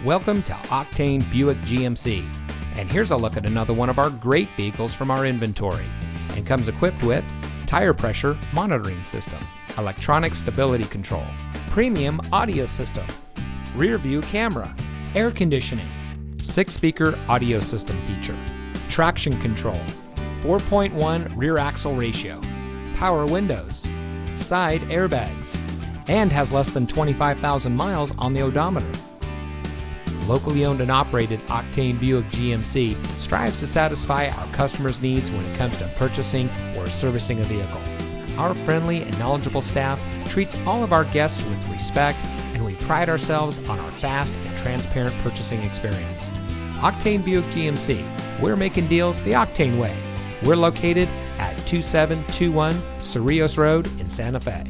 Welcome to Octane Buick GMC, and here's a look at another one of our great vehicles from our inventory, and comes equipped with tire pressure monitoring system, electronic stability control, premium audio system, rear view camera, air conditioning, 6-speaker audio system feature, traction control, 4.1 rear axle ratio, power windows, side airbags, and has less than 25,000 miles on the odometer. Locally owned and operated Octane Buick GMC strives to satisfy our customers' needs when it comes to purchasing or servicing a vehicle. Our friendly and knowledgeable staff treats all of our guests with respect, and we pride ourselves on our fast and transparent purchasing experience. Octane Buick GMC, we're making deals the Octane way. We're located at 2721 Cerrillos Road in Santa Fe.